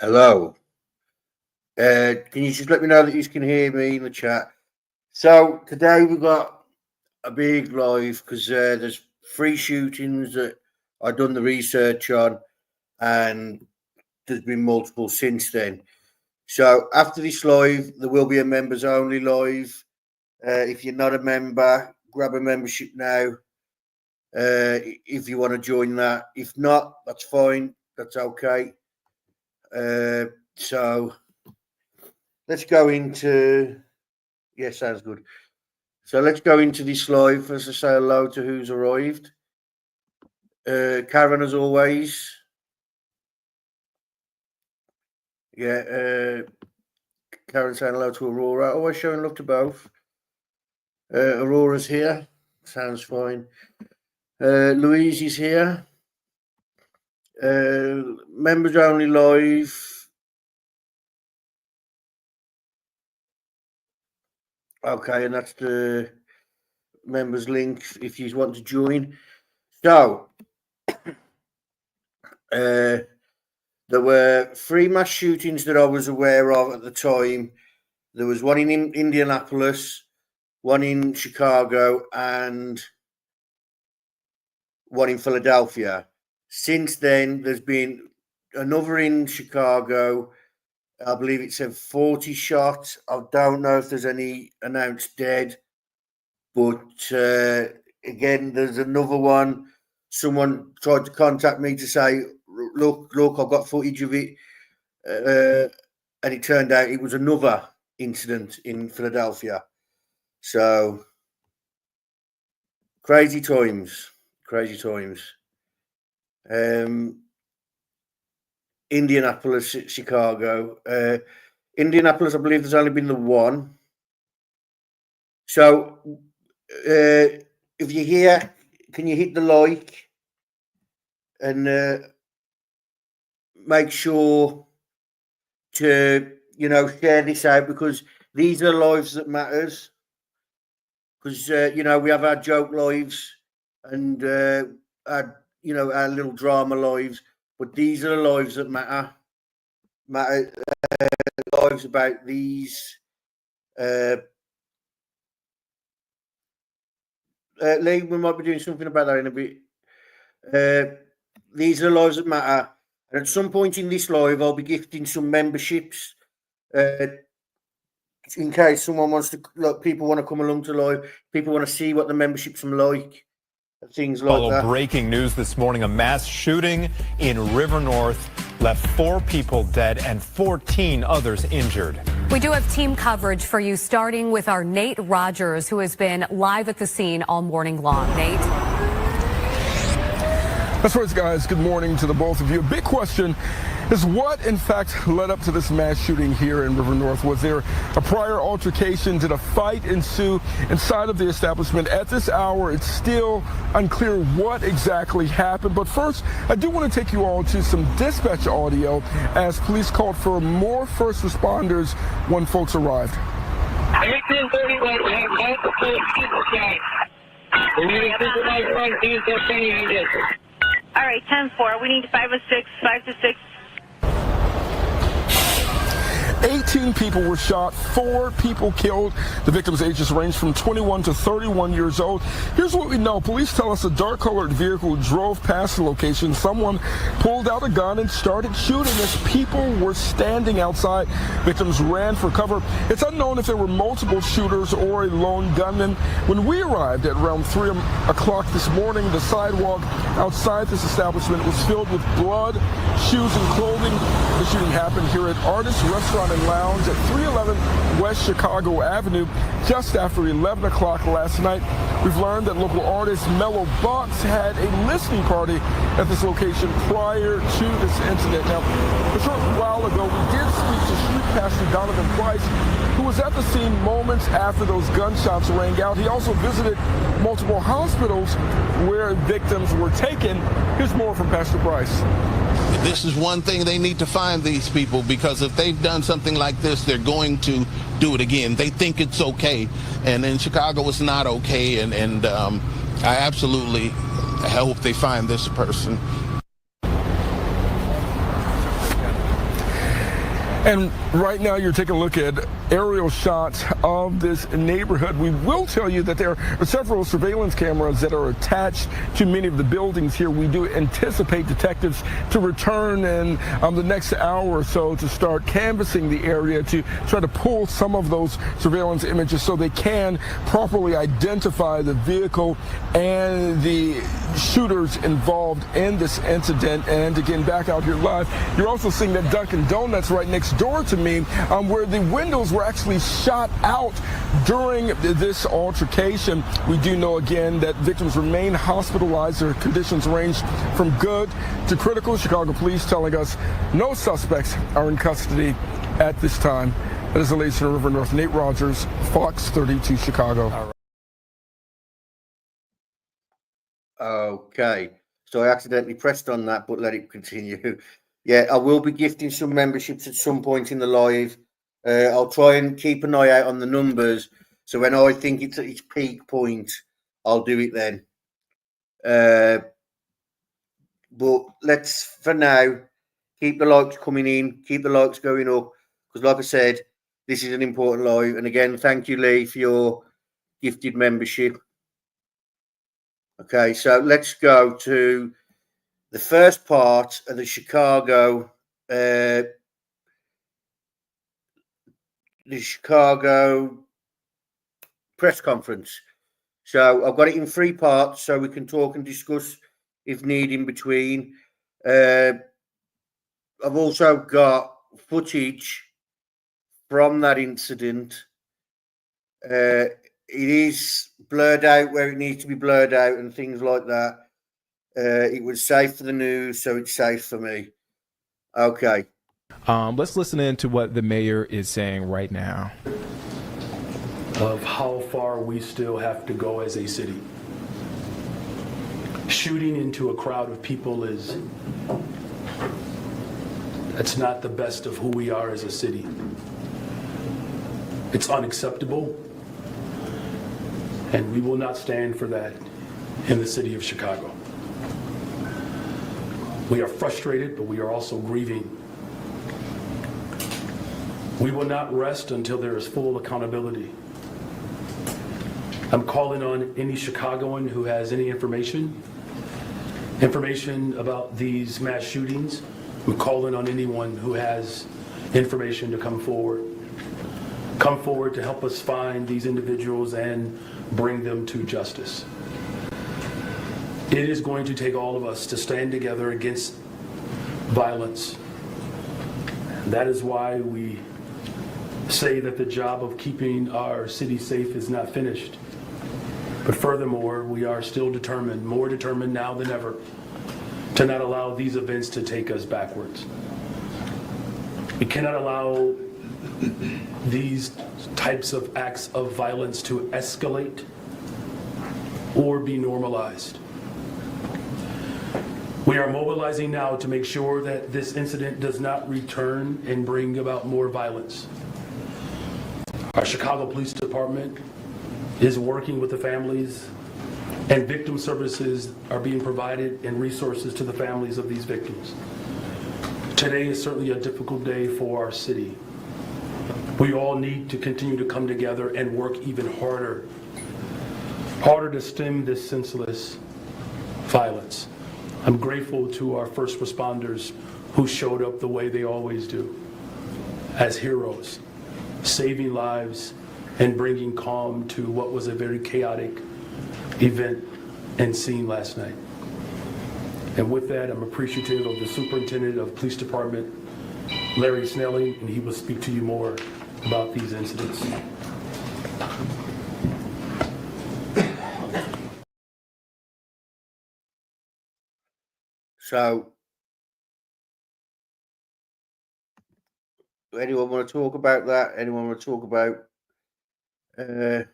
Hello. Can you just let me know that you can hear me in the chat? So today we've got a big live because there's three shootings that I've done the research on, and there's been multiple since then. So after this live, there will be a members only live. If you're not a member, grab a membership now. If you want to join that. If not, that's fine. That's okay. So let's go into. Yeah, sounds good. So let's go into this live as I say hello to who's arrived. Karen, as always. Yeah, Karen saying hello to Aurora. Always showing love to both. Aurora's here. Sounds fine. Louise is here. Members only live. Okay, and that's the members link if you want to join. So, there were three mass shootings that I was aware of at the time. There was one in Indianapolis, one in Chicago, and one in Philadelphia. Since then, there's been another in Chicago. I believe it said 40 shots. I don't know if there's any announced dead, but again, there's another one. Someone tried to contact me to say, look, I've got footage of it. And it turned out it was another incident in Philadelphia. So, crazy times. Indianapolis, Chicago. Indianapolis, I believe there's only been the one. So, if you're here, can you hit the like and make sure to, share this out, because these are lives that matters. Because, we have our joke lives and, our little drama lives, but these are the lives that matter. Lives about these. Lee, we might be doing something about that in a bit. These are the lives that matter. And at some point in this live, I'll be gifting some memberships in case someone wants to, people want to come along to live, people want to see what the memberships are like, things like that. Breaking news this morning, a mass shooting in River North left 4 people dead and 14 others injured. We do have team coverage for you, starting with our Nate Rogers, who has been live at the scene all morning long. Nate? That's right, guys. Good morning to the both of you. A big question is what, in fact, led up to this mass shooting here in River North. Was there a prior altercation? Did a fight ensue inside of the establishment? At this hour, it's still unclear what exactly happened. But first, I do want to take you all to some dispatch audio as police called for more first responders when folks arrived. 1831, we have multiple people shot. We need a supervised front, these are pending this. All right, 10-4. We need 5 to 6. 18 people were shot, 4 people killed. The victims' ages range from 21 to 31 years old. Here's what we know. Police tell us a dark-colored vehicle drove past the location. Someone pulled out a gun and started shooting as people were standing outside. Victims ran for cover. It's unknown if there were multiple shooters or a lone gunman. When we arrived at around 3 o'clock this morning, the sidewalk outside this establishment was filled with blood, shoes, and clothing. The shooting happened here at Artist Restaurant and Lounge at 311 West Chicago Avenue just after 11 o'clock last night. We've learned that local artist Mellow Box had a listening party at this location prior to this incident. Now, a short while ago, we did speak to Street Pastor Donovan Price, who was at the scene moments after those gunshots rang out. He also visited multiple hospitals where victims were taken. Here's more from Pastor Price. This is one thing they need to find these people, because if they've done something like this, they're going to do it again. They think it's okay, and in Chicago it's not okay, and I absolutely hope they find this person. And right now you're taking a look at aerial shots of this neighborhood. We will tell you that there are several surveillance cameras that are attached to many of the buildings here. We do anticipate detectives to return in the next hour or so to start canvassing the area to try to pull some of those surveillance images so they can properly identify the vehicle and the shooters involved in this incident. And again, back out here live, you're also seeing that Dunkin' Donuts right next door to me, where the windows were actually shot out during this altercation. We do know again that victims remain hospitalized. Their conditions range from good to critical. Chicago police telling us no suspects are in custody at this time. That is the latest in River North. Nate Rogers, Fox 32 Chicago. Okay, so I accidentally pressed on that, but let it continue. Yeah, I will be gifting some memberships at some point in the live. I'll try and keep an eye out on the numbers. So when I think it's at its peak point, I'll do it then. But let's, for now, keep the likes coming in, keep the likes going up. Because like I said, this is an important live. And again, thank you, Lee, for your gifted membership. Okay, so let's go to the first part of the Chicago press conference. So I've got it in 3 parts so we can talk and discuss if need in between. I've also got footage from that incident. It is blurred out where it needs to be blurred out and things like that. It was safe for the news, so it's safe for me. Okay. Let's listen in to what the mayor is saying right now. Of how far we still have to go as a city. Shooting into a crowd of people that's not the best of who we are as a city. It's unacceptable, and we will not stand for that in the city of Chicago. We are frustrated, but we are also grieving. We will not rest until there is full accountability. I'm calling on any Chicagoan who has any information about these mass shootings. I'm calling on anyone who has information to come forward. Come forward to help us find these individuals and bring them to justice. It is going to take all of us to stand together against violence. That is why we say that the job of keeping our city safe is not finished. But furthermore, we are still determined, more determined now than ever, to not allow these events to take us backwards. We cannot allow these types of acts of violence to escalate or be normalized. We are mobilizing now to make sure that this incident does not return and bring about more violence. Our Chicago Police Department is working with the families, and victim services are being provided and resources to the families of these victims. Today is certainly a difficult day for our city. We all need to continue to come together and work even harder to stem this senseless violence. I'm grateful to our first responders who showed up the way they always do, as heroes, saving lives and bringing calm to what was a very chaotic event and scene last night. And with that, I'm appreciative of the Superintendent of Police Department, Larry Snelling, and he will speak to you more about these incidents. So, anyone want to talk about that? Anyone want to talk about the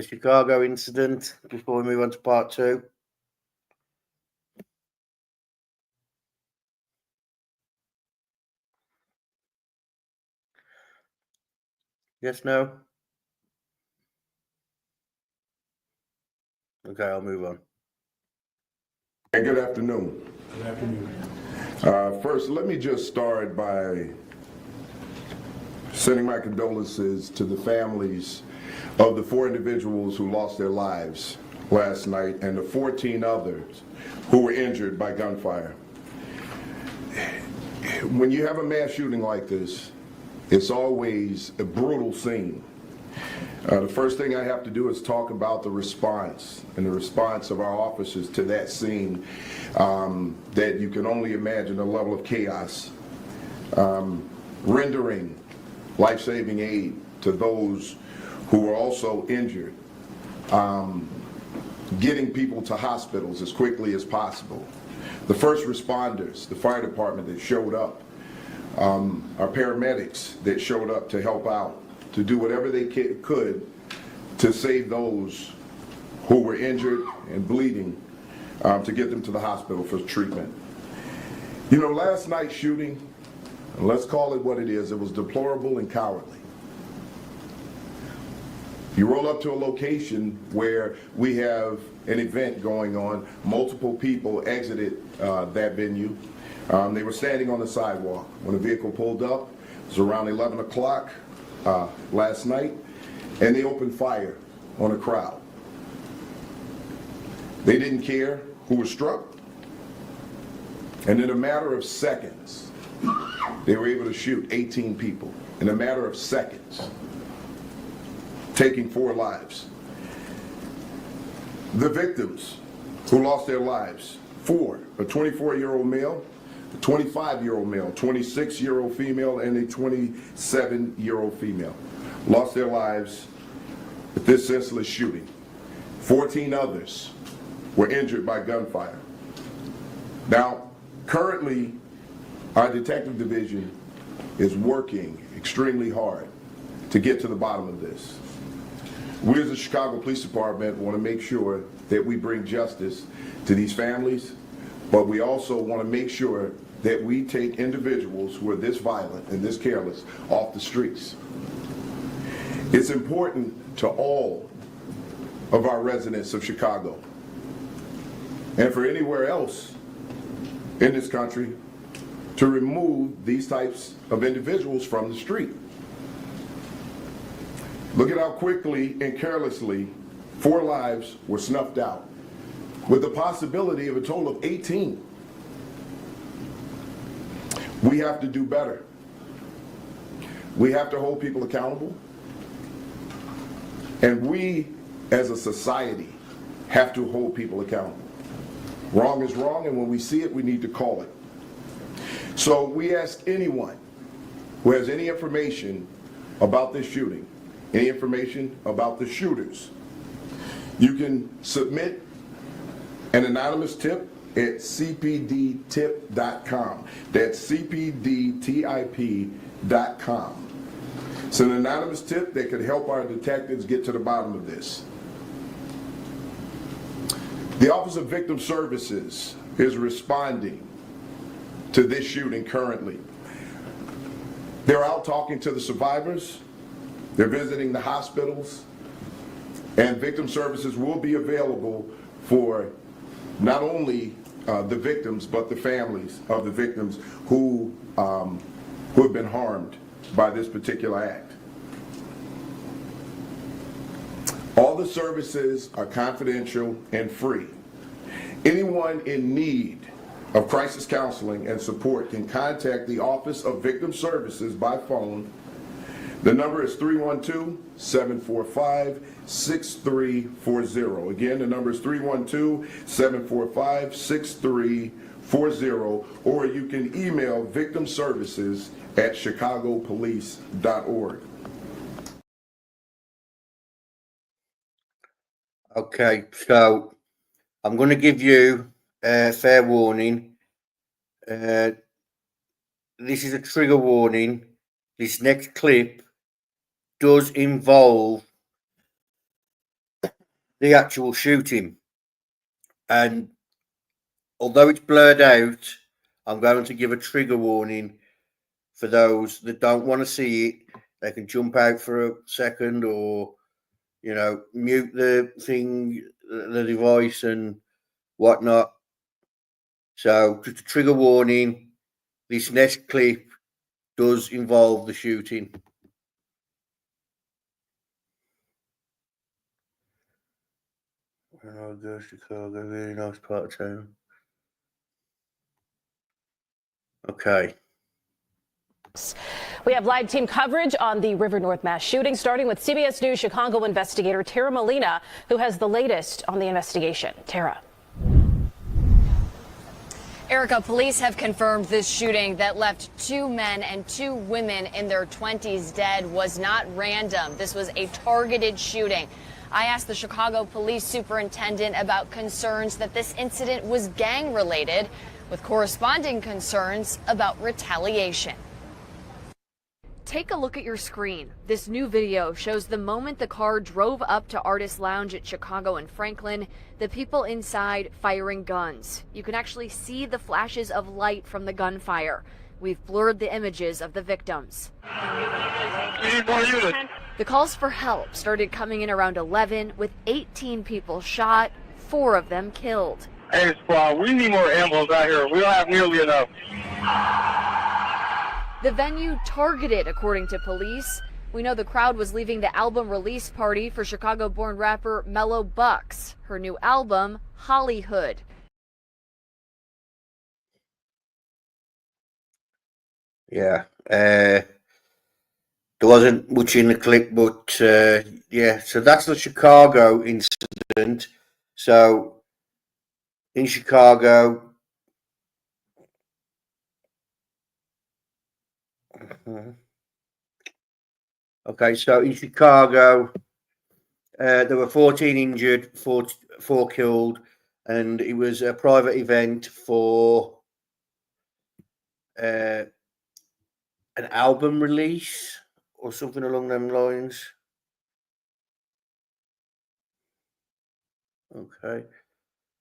Chicago incident before we move on to part 2? Yes, no? Okay, I'll move on. Good afternoon. Good afternoon. First, let me just start by sending my condolences to the families of the 4 individuals who lost their lives last night and the 14 others who were injured by gunfire. When you have a mass shooting like this, it's always a brutal scene. The first thing I have to do is talk about the response and the response of our officers to that scene, that you can only imagine the level of chaos, rendering life-saving aid to those who were also injured, getting people to hospitals as quickly as possible. The first responders, the fire department that showed up, our paramedics that showed up to help out, to do whatever they could to save those who were injured and bleeding, to get them to the hospital for treatment. You know, last night's shooting, and let's call it what it is, it was deplorable and cowardly. You roll up to a location where we have an event going on, multiple people exited that venue. They were standing on the sidewalk when a vehicle pulled up. It was around 11 o'clock last night, and they opened fire on a crowd. They didn't care who was struck, and in a matter of seconds, they were able to shoot 18 people in a matter of seconds, taking 4 lives. The victims who lost their lives, 4, a 24-year-old male, a 25-year-old male, 26-year-old female, and a 27-year-old female, lost their lives with this senseless shooting. 14 others were injured by gunfire. Now, currently, our detective division is working extremely hard to get to the bottom of this. We as the Chicago Police Department want to make sure that we bring justice to these families, but we also want to make sure that we take individuals who are this violent and this careless off the streets. It's important to all of our residents of Chicago and for anywhere else in this country to remove these types of individuals from the street. Look at how quickly and carelessly 4 lives were snuffed out, with the possibility of a total of 18. We have to do better. We have to hold people accountable. And we, as a society, have to hold people accountable. Wrong is wrong, and when we see it, we need to call it. So we ask anyone who has any information about this shooting, any information about the shooters, you can submit an anonymous tip at cpdtip.com. That's cpdtip.com. It's an anonymous tip that could help our detectives get to the bottom of this. The Office of Victim Services is responding to this shooting currently. They're out talking to the survivors. They're visiting the hospitals, and Victim Services will be available for not only the victims, but the families of the victims who have been harmed by this particular act. All the services are confidential and free. Anyone in need of crisis counseling and support can contact the Office of Victim Services by phone. The number is 312-745-6340. Again, the number is 312-745-6340, or you can email victimservices@chicagopolice.org. Okay, so I'm going to give you a fair warning. This is a trigger warning. This next clip does involve the actual shooting. And although it's blurred out, I'm going to give a trigger warning for those that don't want to see it. They can jump out for a second, or, you know, mute the thing, the device and whatnot. So just a trigger warning, this next clip does involve the shooting. I go to Chicago, really nice part of town. Okay. We have live team coverage on the River North mass shooting, starting with CBS News Chicago investigator Tara Molina, who has the latest on the investigation. Tara. Erica, police have confirmed this shooting that left 2 men and 2 women in their 20s dead was not random. This was a targeted shooting. I asked the Chicago police superintendent about concerns that this incident was gang related, with corresponding concerns about retaliation. Take a look at your screen. This new video shows the moment the car drove up to Artist Lounge at Chicago and Franklin, the people inside firing guns. You can actually see the flashes of light from the gunfire. We've blurred the images of the victims. The calls for help started coming in around 11, with 18 people shot, 4 of them killed. Hey, squad, we need more ambulance out here. We don't have nearly enough. The venue targeted, according to police. We know the crowd was leaving the album release party for Chicago-born rapper Mellow Bucks, her new album, Hollyhood. Yeah. There wasn't much in the clip, but yeah. So that's the Chicago incident. So in Chicago, okay, so in Chicago, there were 14 injured, 4 killed, and it was a private event for an album release or something along them lines. Okay,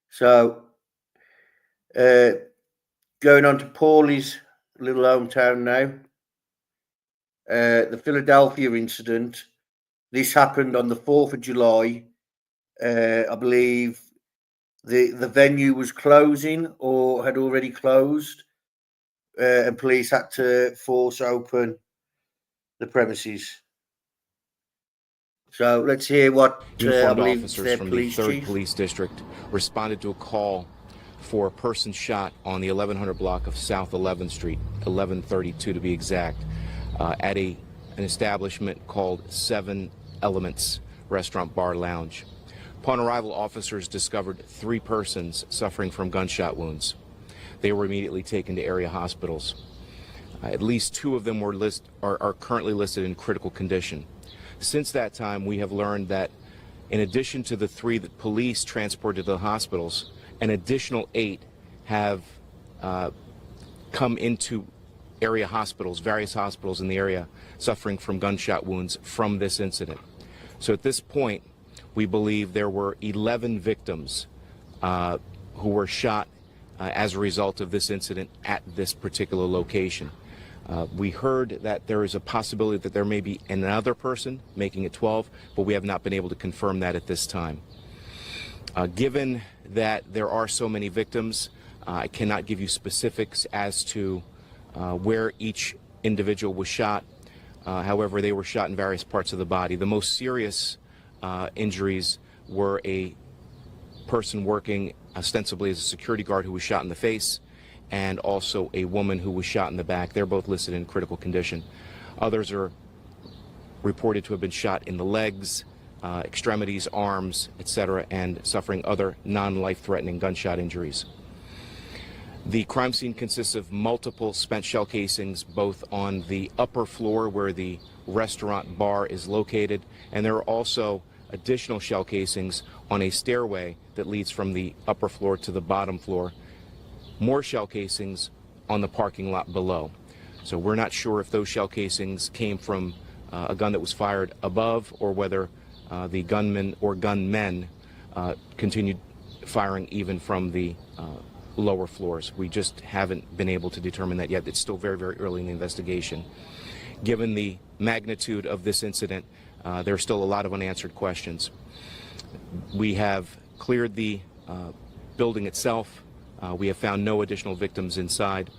so going on to Paulie's little hometown now. The Philadelphia incident. This happened on the 4th of July. I believe the venue was closing or had already closed, and police had to force open the premises. So let's hear what I believe officers from the 3rd Police District responded to a call for a person shot on the 1100 block of South 11th Street, 1132 to be exact, at an establishment called 7 Elements Restaurant Bar Lounge. Upon arrival, officers discovered 3 persons suffering from gunshot wounds. They were immediately taken to area hospitals. At least 2 of them are currently listed in critical condition. Since that time, we have learned that in addition to the 3 that police transported to the hospitals, an additional 8 have come into area hospitals, various hospitals in the area, suffering from gunshot wounds from this incident. So at this point, we believe there were 11 victims who were shot as a result of this incident at this particular location. We heard that there is a possibility that there may be another person, making it 12, but we have not been able to confirm that at this time. Given that there are so many victims, I cannot give you specifics as to where each individual was shot. However, they were shot in various parts of the body. The most serious injuries were a person working ostensibly as a security guard who was shot in the face, and also a woman who was shot in the back. They're both listed in critical condition. Others are reported to have been shot in the legs, extremities, arms, etc., and suffering other non-life-threatening gunshot injuries. The crime scene consists of multiple spent shell casings, both on the upper floor where the restaurant bar is located, and there are also additional shell casings on a stairway that leads from the upper floor to the bottom floor. More shell casings on the parking lot below. So we're not sure if those shell casings came from a gun that was fired above, or whether the gunman or gunmen continued firing even from the lower floors. We just haven't been able to determine that yet. It's still very, very early in the investigation. Given the magnitude of this incident, there are still a lot of unanswered questions. We have cleared the building itself. We have found no additional victims inside.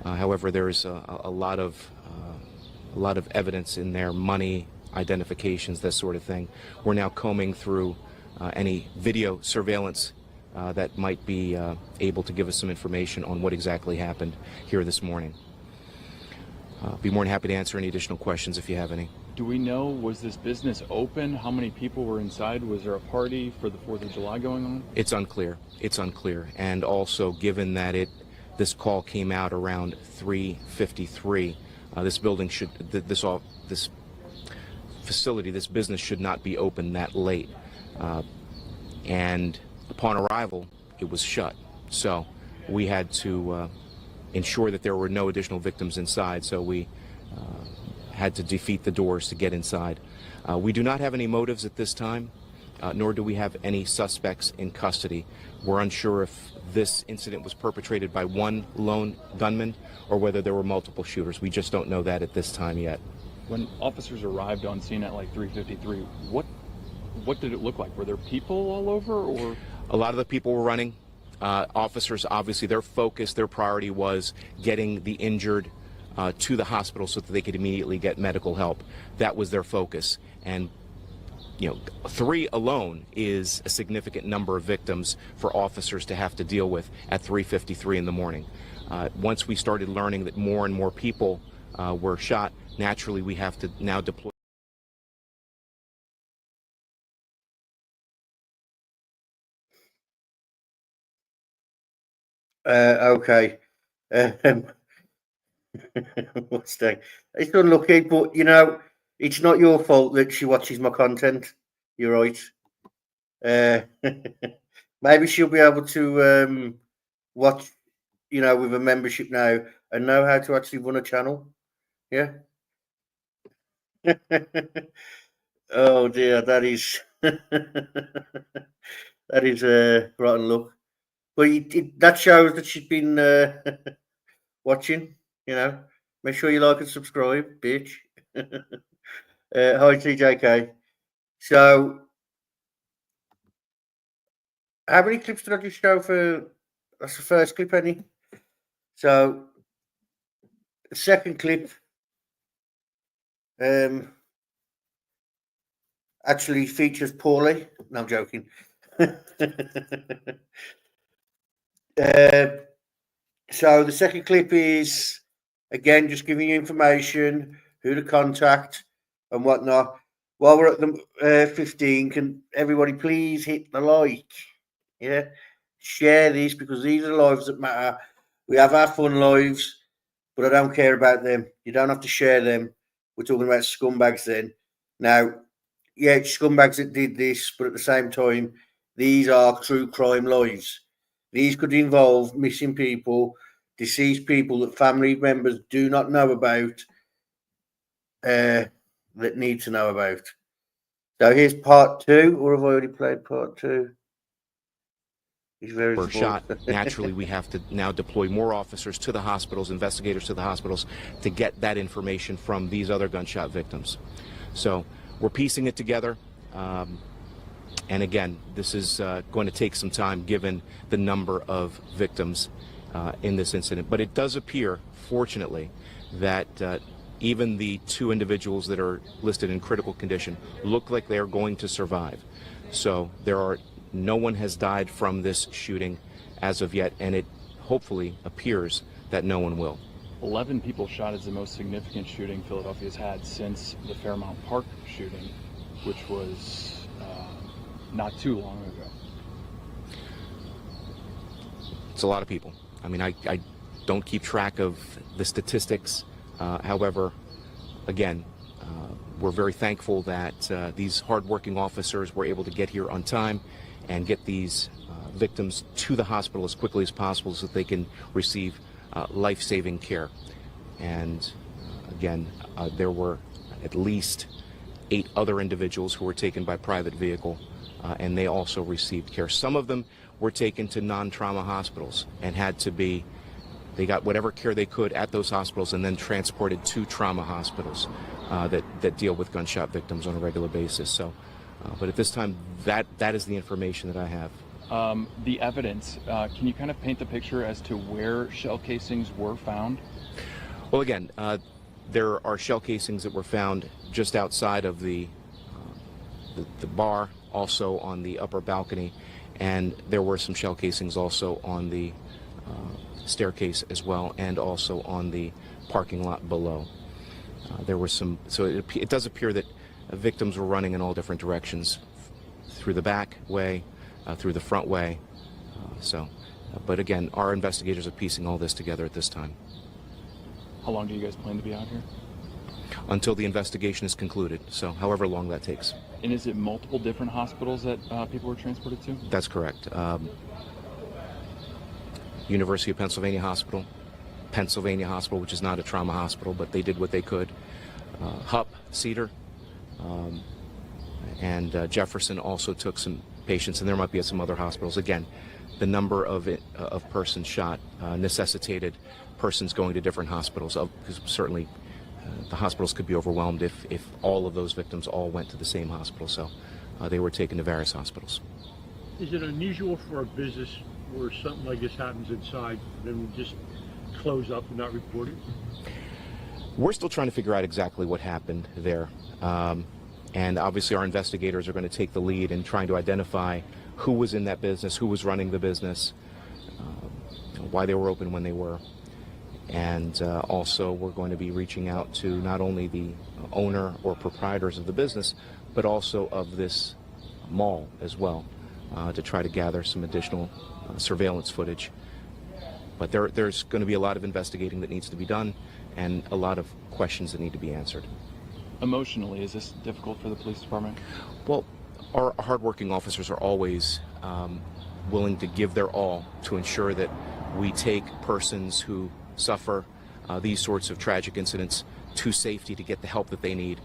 However, there is a lot of evidence in there, money, identifications, that sort of thing. We're now combing through any video surveillance that might be able to give us some information on what exactly happened here this morning. Be more than happy to answer any additional questions if you have any. Do we know, was this business open? How many people were inside? Was there a party for the 4th of July going on? It's unclear. It's unclear. And also, given that this call came out around 3:53, this building should, this facility, this business should not be open that late. And upon arrival, it was shut. So we had to ensure that there were no additional victims inside. So we had to defeat the doors to get inside. We do not have any motives at this time, nor do we have any suspects in custody. We're unsure if this incident was perpetrated by one lone gunman or whether there were multiple shooters. We just don't know that at this time yet. When officers arrived on scene at like 3:53, what did it look like? Were there people all over, or? A lot of the people were running. Officers, obviously, their focus, their priority was getting the injured to the hospital so that they could immediately get medical help. That was their focus. And, 3 alone is a significant number of victims for officers to have to deal with at 3:53 in the morning. Once we started learning that more and more people were shot, naturally we have to now deploy. Okay. What's that? It's unlucky, but it's not your fault that she watches my content. You're right. Maybe she'll be able to watch, with a membership now and know how to actually run a channel. Yeah. Oh dear, that is that is rotten luck. But that shows that she's been watching, Make sure you like and subscribe, bitch. Hi, TJK. So, how many clips did I just show for? That's the first clip, Annie. So, the second clip actually features Paulie. No, I'm joking. So the second clip is, again, just giving you information, who to contact and whatnot. While we're at the 15, can everybody please hit the like? Yeah, share this, because these are the lives that matter. We have our fun lives, but I don't care about them. You don't have to share them. We're talking about scumbags then. Now, yeah, it's scumbags that did this, but at the same time, these are true crime lives. These could involve missing people, deceased people that family members do not know about, that need to know about. So here's part 2, or have I already played part 2? He's very were shot. Naturally, we have to now deploy more officers to the hospitals, investigators to the hospitals, to get that information from these other gunshot victims. So we're piecing it together. And again, this is going to take some time given the number of victims in this incident. But it does appear, fortunately, that even the 2 individuals that are listed in critical condition look like they are going to survive. So no one has died from this shooting as of yet, and it hopefully appears that no one will. 11 people shot is the most significant shooting Philadelphia's had since the Fairmount Park shooting, which was not too long ago. It's a lot of people. I mean, I don't keep track of the statistics. However, again, we're very thankful that these hardworking officers were able to get here on time and get these victims to the hospital as quickly as possible so that they can receive life-saving care. And again, there were at least 8 other individuals who were taken by private vehicle, and they also received care. Some of them were taken to non-trauma hospitals and they got whatever care they could at those hospitals and then transported to trauma hospitals that deal with gunshot victims on a regular basis. So, but at this time, that is the information that I have. The evidence, can you kind of paint the picture as to where shell casings were found? Well, again, there are shell casings that were found just outside of the bar also on the upper balcony, and there were some shell casings also on the staircase as well, and also on the parking lot below. There were some, so it does appear that victims were running in all different directions, through the back way, through the front way. But again, our investigators are piecing all this together at this time. How long do you guys plan to be out here? Until the investigation is concluded, so however long that takes. And is it multiple different hospitals that people were transported to? That's correct. University of Pennsylvania Hospital, which is not a trauma hospital, but they did what they could. HUP, Cedar, and Jefferson also took some patients, and there might be at some other hospitals. Again, the number of persons shot necessitated persons going to different hospitals, because certainly the hospitals could be overwhelmed if all of those victims all went to the same hospital, so they were taken to various hospitals. Is it unusual for a business where something like this happens inside, then we just close up and not report it? We're still trying to figure out exactly what happened there. And obviously our investigators are going to take the lead in trying to identify who was in that business, who was running the business, why they were open when they were. And also we're going to be reaching out to not only the owner or proprietors of the business, but also of this mall as well, to try to gather some additional surveillance footage. But there's going to be a lot of investigating that needs to be done, and a lot of questions that need to be answered. Emotionally, is this difficult for the police department? Well, our hardworking officers are always willing to give their all to ensure that we take persons who suffer these sorts of tragic incidents to safety to get the help that they need.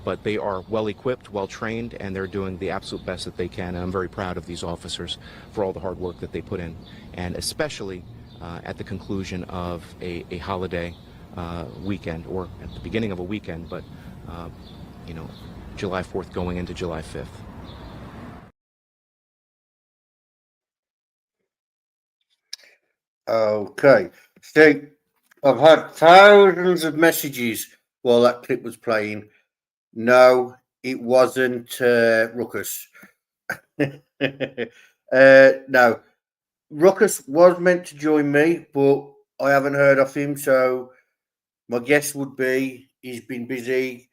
But they are well equipped, well trained, and they're doing the absolute best that they can. And I'm very proud of these officers for all the hard work that they put in, and especially at the conclusion of a holiday weekend, or at the beginning of a weekend, but July 4th going into July 5th. Okay, so I've had thousands of messages while that clip was playing. No, it wasn't Ruckus. No, Ruckus was meant to join me, but I haven't heard of him, so my guess would be he's been busy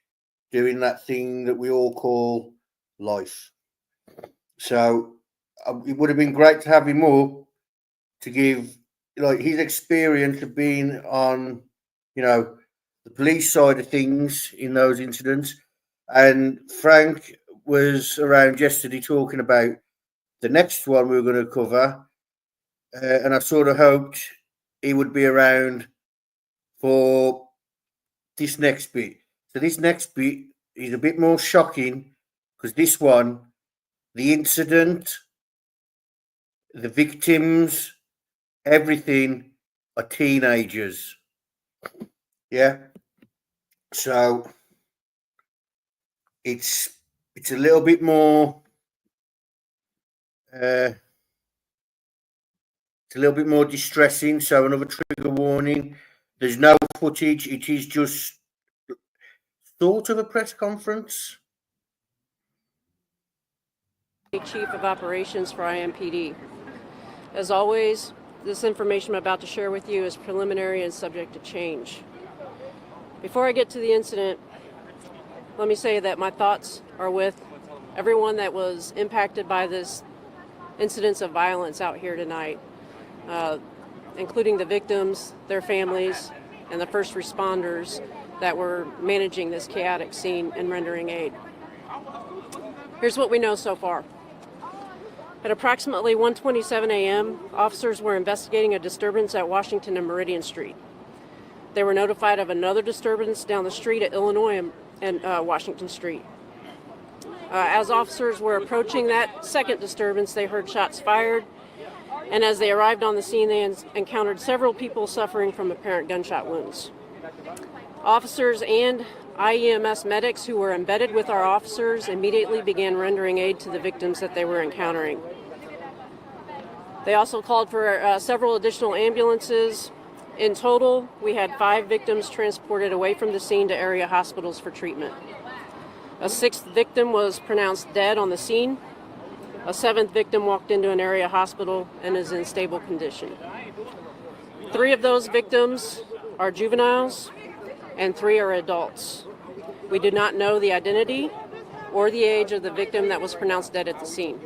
doing that thing that we all call life. So it would have been great to have him up to give his experience of being on, the police side of things in those incidents. And Frank was around yesterday talking about the next one we were going to cover. And I sort of hoped he would be around for this next bit. So this next bit is a bit more shocking, because this one, the incident, the victims, everything are teenagers. Yeah. So it's a little bit more it's a little bit more distressing. So another trigger warning. There's no footage. It is just sort of a press conference. Chief of Operations for IMPD. As always, this information I'm about to share with you is preliminary and subject to change. Before I get to the incident, let me say that my thoughts are with everyone that was impacted by this incidents of violence out here tonight, including the victims, their families, and the first responders that were managing this chaotic scene and rendering aid. Here's what we know so far. At approximately 1:27 a.m., officers were investigating a disturbance at Washington and Meridian Street. They were notified of another disturbance down the street at Illinois and Washington Street. As officers were approaching that second disturbance, they heard shots fired, and as they arrived on the scene, they encountered several people suffering from apparent gunshot wounds. Officers and IEMS medics who were embedded with our officers immediately began rendering aid to the victims that they were encountering. They also called for several additional ambulances. In total, we had 5 victims transported away from the scene to area hospitals for treatment. A sixth victim was pronounced dead on the scene. A seventh victim walked into an area hospital and is in stable condition. 3 of those victims are juveniles and 3 are adults. We do not know the identity or the age of the victim that was pronounced dead at the scene.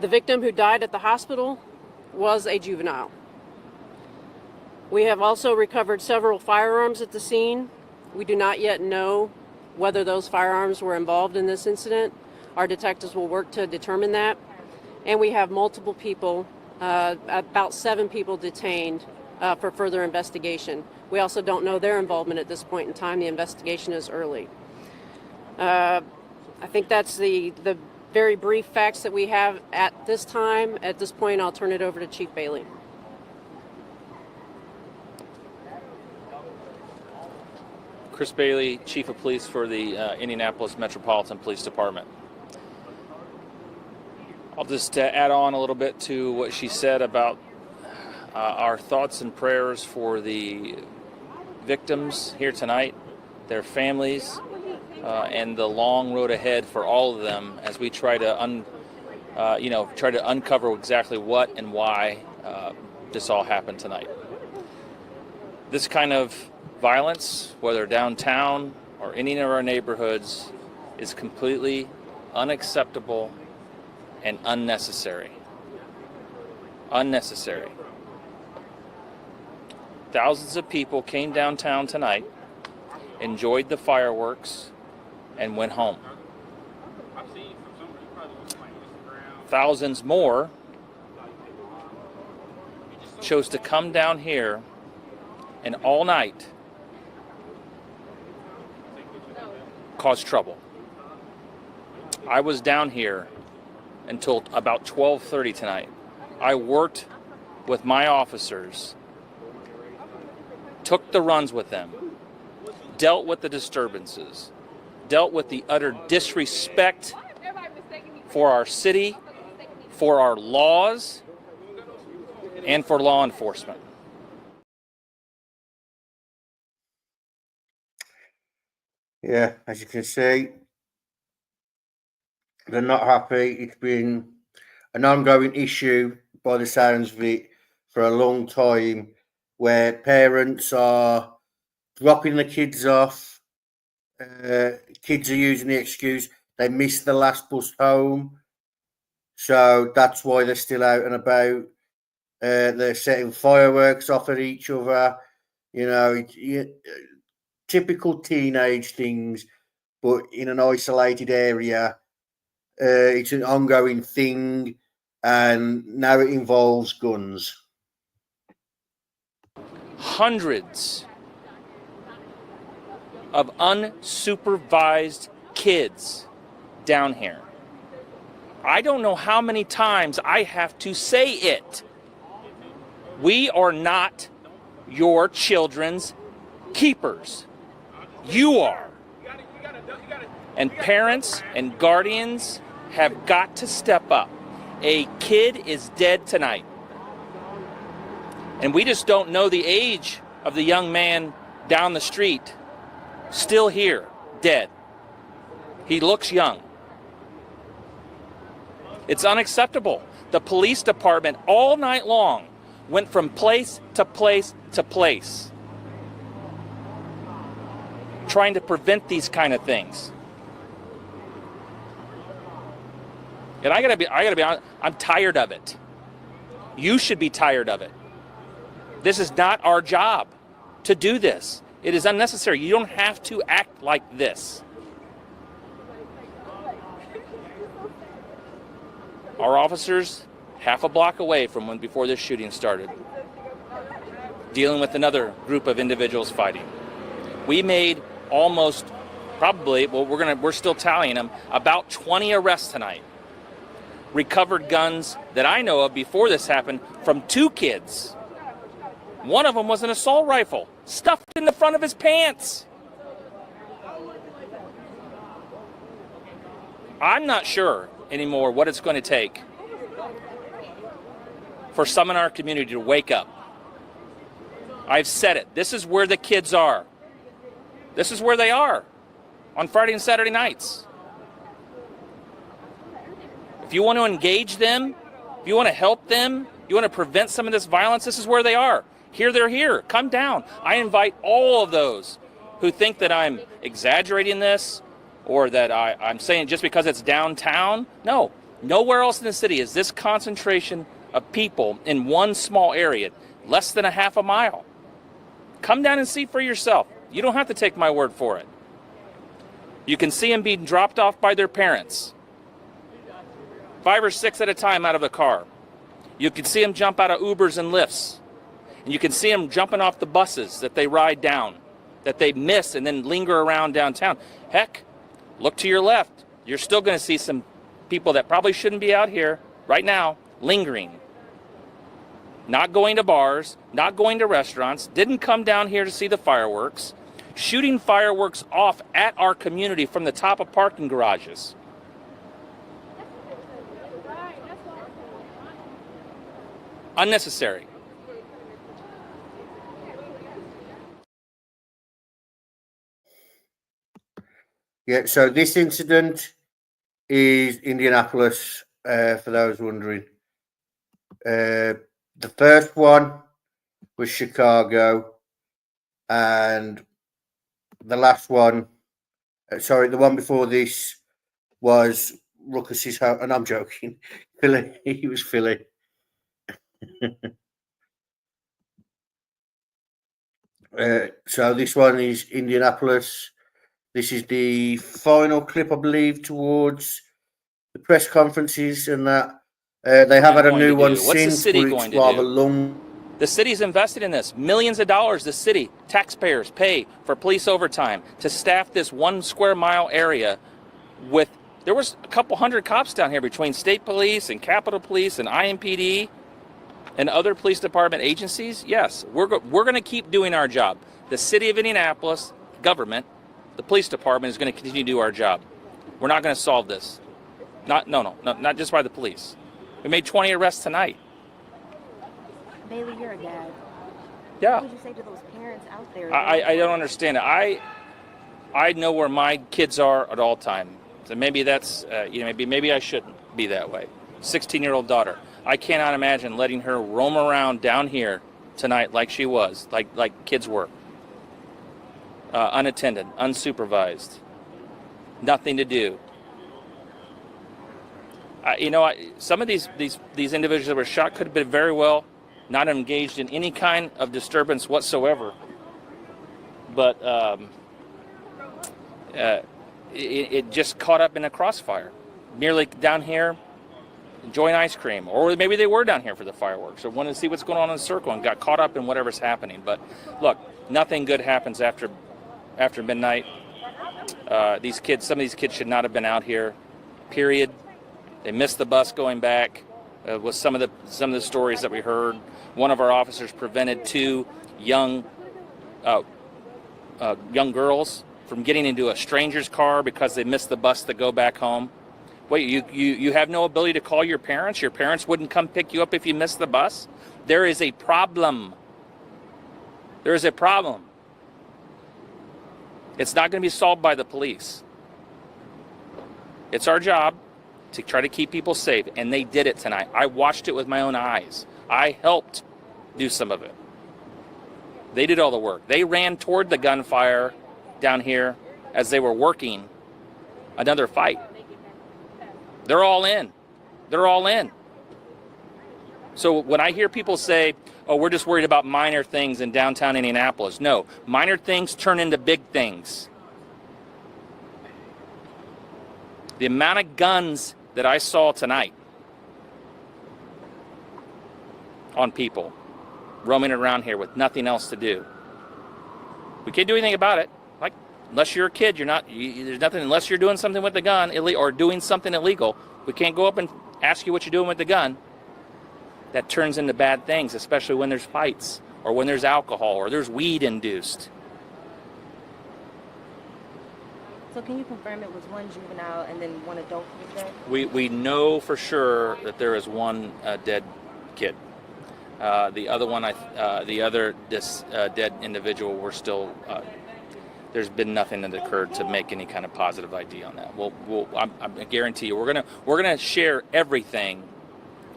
The victim who died at the hospital was a juvenile. We have also recovered several firearms at the scene. We do not yet know whether those firearms were involved in this incident. Our detectives will work to determine that. And we have multiple people, about 7 people detained for further investigation. We also don't know their involvement at this point in time. The investigation is early. I think that's the very brief facts that we have at this time. At this point, I'll turn it over to Chief Bailey. Chris Bailey, Chief of Police for the Indianapolis Metropolitan Police Department. I'll just add on a little bit to what she said about our thoughts and prayers for the victims here tonight, their families, and the long road ahead for all of them as we try to uncover exactly what and why this all happened tonight. This kind of violence, whether downtown or any of our neighborhoods, is completely unacceptable and unnecessary. Unnecessary. Thousands of people came downtown tonight, enjoyed the fireworks, and went home. Thousands more chose to come down here and all night cause trouble. I was down here until about 12:30 tonight. I worked with my officers, took the runs with them, dealt with the disturbances, dealt with the utter disrespect for our city, for our laws, and for law enforcement. Yeah, as you can see, they're not happy. It's been an ongoing issue by the sounds of it for a long time, where parents are dropping the kids off. Kids are using the excuse they missed the last bus home, so that's why they're still out and about. They're setting fireworks off at each other, typical teenage things, but in an isolated area. It's an ongoing thing, and now it involves guns. Hundreds of unsupervised kids down here. I don't know how many times I have to say it. We are not your children's keepers. You are. And parents and guardians have got to step up. A kid is dead tonight. And we just don't know the age of the young man down the street, still here, dead. He looks young. It's unacceptable. The police department all night long went from place to place to place, trying to prevent these kind of things. And I gotta be honest, I'm tired of it. You should be tired of it. This is not our job to do this. It is unnecessary. You don't have to act like this. Our officers, half a block away from when before this shooting started, dealing with another group of individuals fighting. We made almost, probably, we're still tallying them, about 20 arrests tonight. Recovered guns that I know of before this happened from 2 kids. One of them was an assault rifle stuffed in the front of his pants. I'm not sure anymore what it's going to take for some in our community to wake up. I've said it. This is where the kids are. This is where they are. on Friday and Saturday nights. If you want to engage them, if you want to help them, you want to prevent some of this violence, this is where they are. Here, they're here. Come down. I invite all of those who think that I'm exaggerating this or that I'm saying just because it's downtown. No, nowhere else in the city is this concentration of people in one small area, less than a half a mile. Come down and see for yourself. You don't have to take my word for it. You can see them being dropped off by their parents, 5 or 6 at a time out of the car. You can see them jump out of Ubers and Lyfts. And you can see them jumping off the buses that they ride down, that they miss and then linger around downtown. Heck, look to your left. You're still going to see some people that probably shouldn't be out here right now lingering. Not going to bars, not going to restaurants, didn't come down here to see the fireworks, shooting fireworks off at our community from the top of parking garages. Unnecessary. Yeah, so this incident is Indianapolis, for those wondering. The first one was Chicago, and the last one, the one before this was Ruckus's home, and I'm joking, Philly, he was Philly. So this one is Indianapolis. This is the final clip, I believe, towards the press conferences and that. They have had a new one since. What's the city going to do? Long. The city's invested in this. Millions of dollars the city, taxpayers, pay for police overtime to staff this 1 square mile area with, there was a couple hundred cops down here between state police and Capitol Police and IMPD and other police department agencies. Yes, we're going to keep doing our job. The city of Indianapolis, government, the police department is going to continue to do our job. We're not going to solve this. Not just by the police. We made 20 arrests tonight. Bailey, you're a dad. Yeah. What would you say to those parents out there? I don't understand it. I know where my kids are at all times. So maybe that's, maybe I shouldn't be that way. 16-year-old daughter. I cannot imagine letting her roam around down here tonight like she was, like kids were. Unattended, unsupervised, nothing to do. Some of these individuals that were shot could have been very well not engaged in any kind of disturbance whatsoever. But it just caught up in a crossfire. Merely down here, enjoying ice cream. Or maybe they were down here for the fireworks or wanted to see what's going on in the circle and got caught up in whatever's happening. But look, nothing good happens after midnight. Some of these kids should not have been out here, period. They missed the bus going back. With some of the stories that we heard, one of our officers prevented 2 young girls from getting into a stranger's car because they missed the bus to go back home. Wait, you have no ability to call your parents? Your parents wouldn't come pick you up if you missed the bus? There is a problem. There is a problem. It's not going to be solved by the police. It's our job to try to keep people safe, and they did it tonight. I watched it with my own eyes. I helped do some of it. They did all the work. They ran toward the gunfire down here as they were working another fight. They're all in. They're all in. So when I hear people say, oh, we're just worried about minor things in downtown Indianapolis. No, minor things turn into big things. The amount of guns that I saw tonight on people roaming around here with nothing else to do. We can't do anything about it. Like, unless you're a kid, there's nothing, unless you're doing something with the gun or doing something illegal, we can't go up and ask you what you're doing with the gun. That turns into bad things, especially when there's fights or when there's alcohol or there's weed induced. So can you confirm it was one juvenile and then one adult was dead? We know for sure that there is one dead kid. The other one, dead individual, we're still there's been nothing that occurred to make any kind of positive ID on that. I guarantee you, we're gonna share everything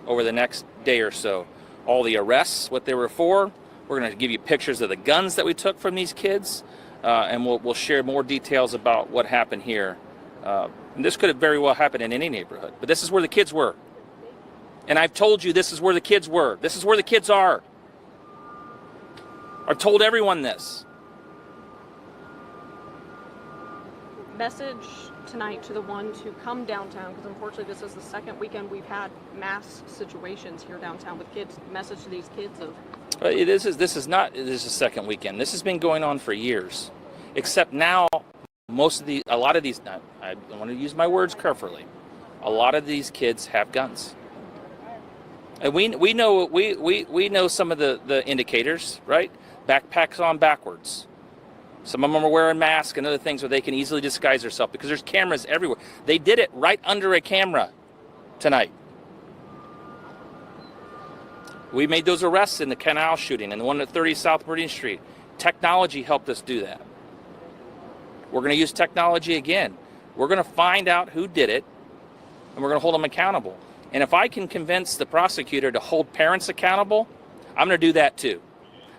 over the next day or so. All the arrests, what they were for. We're gonna give you pictures of the guns that we took from these kids, and we'll share more details about what happened here. And this could have very well happened in any neighborhood, but this is where the kids were. And I've told you this is where the kids were. This is where the kids are. I've told everyone this. Message tonight to the ones who come downtown, because unfortunately this is the second weekend we've had mass situations here downtown with kids. Message to these kids of this is not the second weekend. This has been going on for years, except now a lot of these. I want to use my words carefully. A lot of these kids have guns, and we know some of the indicators, right? Backpacks on backwards. Some of them are wearing masks and other things where they can easily disguise themselves because there's cameras everywhere. They did it right under a camera tonight. We made those arrests in the Canal shooting and the one at 30 South Meridian Street. Technology helped us do that. We're going to use technology again. We're going to find out who did it, and we're going to hold them accountable. And if I can convince the prosecutor to hold parents accountable, I'm going to do that too.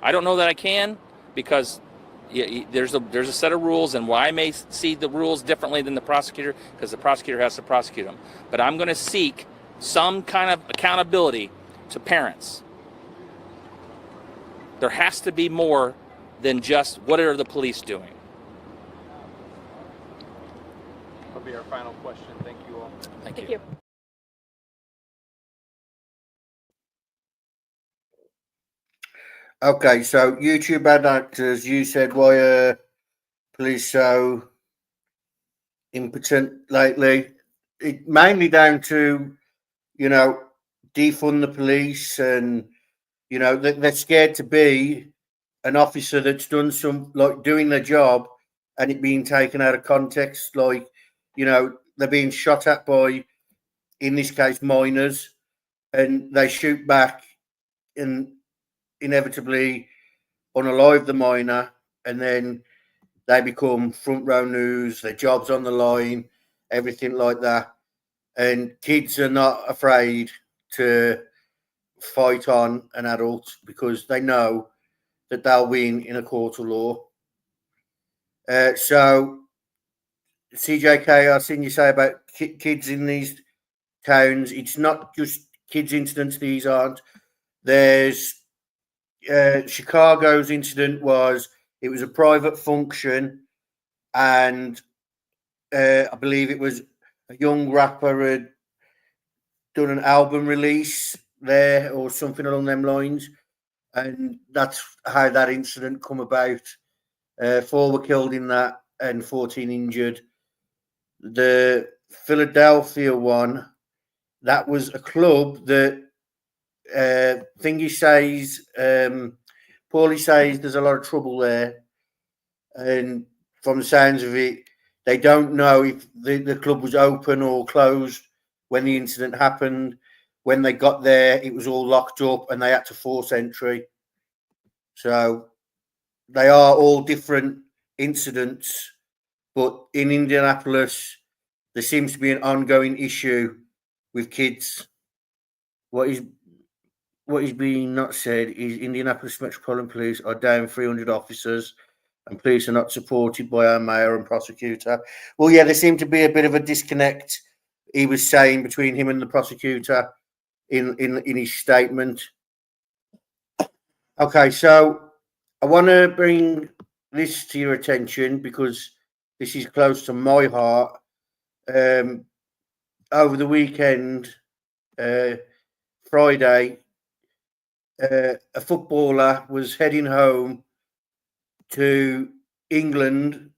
I don't know that I can because there's a set of rules, and why I may see the rules differently than the prosecutor, because the prosecutor has to prosecute them. But I'm going to seek some kind of accountability to parents. There has to be more than just what are the police doing. That'll be our final question. Thank you all. Thank you. Okay, so YouTube ad actors, you said why are police so impotent lately? It mainly down to, defund the police, and they're scared to be an officer that's done doing their job and it being taken out of context, they're being shot at by, in this case, minors, and they shoot back and inevitably unalive the minor, and then they become front row news, their job's on the line, everything like that. And kids are not afraid to fight on an adult because they know that they'll win in a court of law. So, CJK, I've seen you say about kids in these towns. It's not just kids' incidents, these aren't. There's Chicago's incident was a private function, and I believe it was a young rapper had done an album release there or something along them lines, and that's how that incident come about. 4 were killed in that and 14 injured. The Philadelphia one, that was a club that Paulie says there's a lot of trouble there, and from the sounds of it, they don't know if the club was open or closed when the incident happened. When they got there, it was all locked up and they had to force entry. So they are all different incidents, but in Indianapolis, there seems to be an ongoing issue with kids. What is being not said is Indianapolis Metropolitan Police are down 300 officers and police are not supported by our mayor and prosecutor. Well, yeah, there seemed to be a bit of a disconnect, he was saying, between him and the prosecutor in his statement. Okay, so I want to bring this to your attention because this is close to my heart. Over the weekend, Friday, a footballer was heading home to England,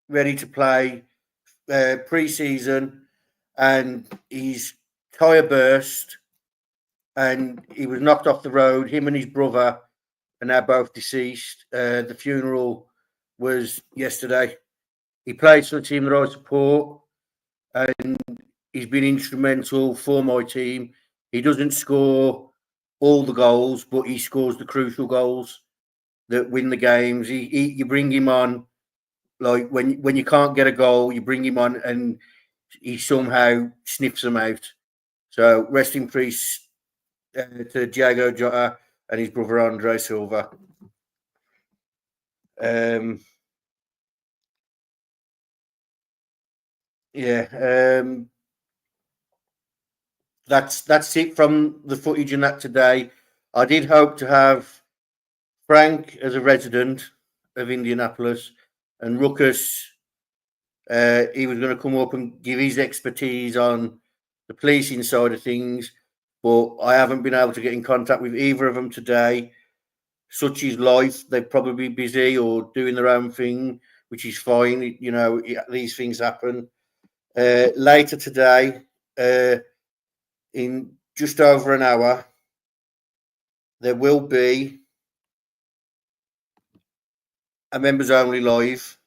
ready to play pre-season, and his tyre burst and he was knocked off the road. Him and his brother are now both deceased. The funeral was yesterday. He played for the team that I support, and he's been instrumental for my team. He doesn't score all the goals, but he scores the crucial goals that win the games. You bring him on like when you can't get a goal, you bring him on and he somehow sniffs them out. So rest in peace to Diogo Jota and his brother Andre Silva. That's it from the footage and that today. I did hope to have Frank as a resident of Indianapolis and Ruckus. He was going to come up and give his expertise on the policing side of things, but I haven't been able to get in contact with either of them today. Such is life. They're probably busy or doing their own thing, which is fine. You know, these things happen. Later today, in just over an hour, there will be a members only live.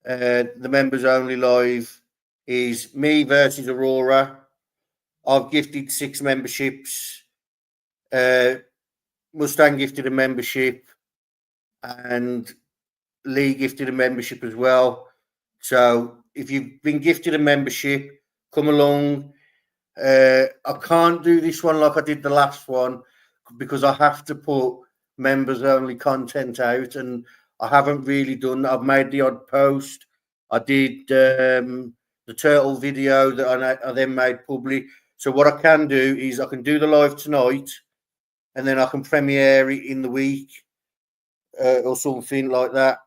The members only live is me versus Aurora. I've gifted 6 memberships. Mustang gifted a membership, and Lee gifted a membership as well. So if you've been gifted a membership, come along. I can't do this one like I did the last one because I have to put members only content out, and I haven't really done that. I've made the odd post. I did the turtle video that I then made public. So what I can do is I can do the live tonight, and then I can premiere it in the week or something like that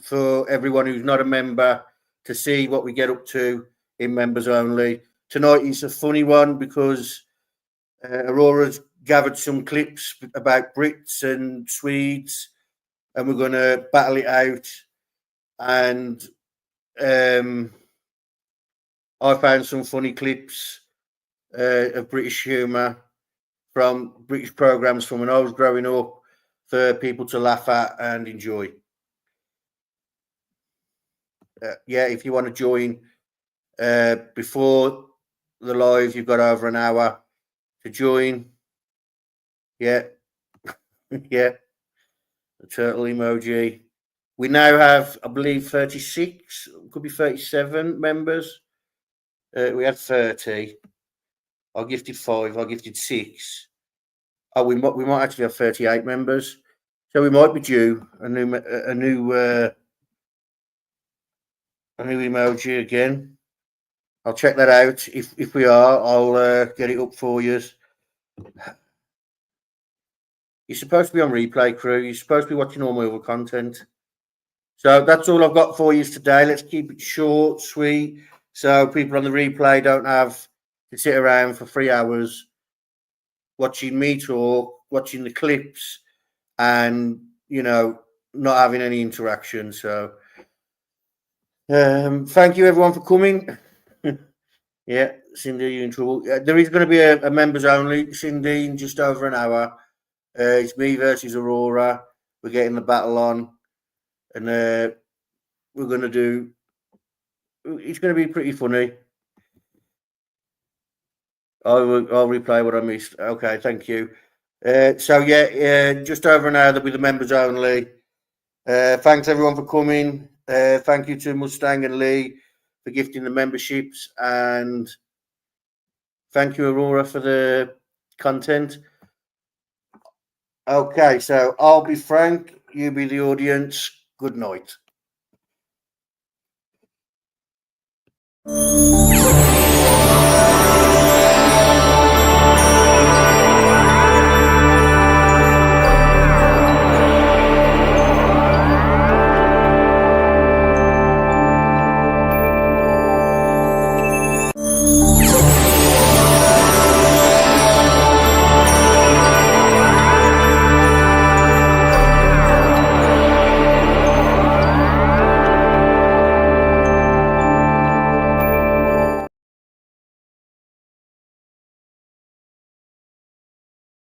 for everyone who's not a member to see what we get up to in members only. Tonight is a funny one because Aurora's gathered some clips about Brits and Swedes, and we're going to battle it out. And I found some funny clips of British humour from British programmes from when I was growing up for people to laugh at and enjoy. If you want to join before the live, you've got over an hour to join. The turtle emoji. We now have, I believe, 36, could be 37 members. We had 30. I gifted 5. I gifted 6. Oh, we might actually have 38 members. So we might be due a new emoji again. I'll check that out. If we are, I'll get it up for you. You're supposed to be on replay, crew. You're supposed to be watching all my other content. So that's all I've got for you today. Let's keep it short, sweet, so people on the replay don't have to sit around for 3 hours watching me talk, watching the clips, and, you know, not having any interaction. So thank you, everyone, for coming. Cindy, you're in trouble. There is going to be a members only, Cindy, in just over an hour. It's me versus Aurora. We're getting the battle on, and we're going to do. It's going to be pretty funny. I'll replay what I missed. Okay, thank you. Just over an hour. There'll be the members only. Thanks everyone for coming. Thank you to Mustang and Lee for gifting the memberships, and thank you, Aurora, for the content. Okay, so I'll be Frank, you be the audience. Good night.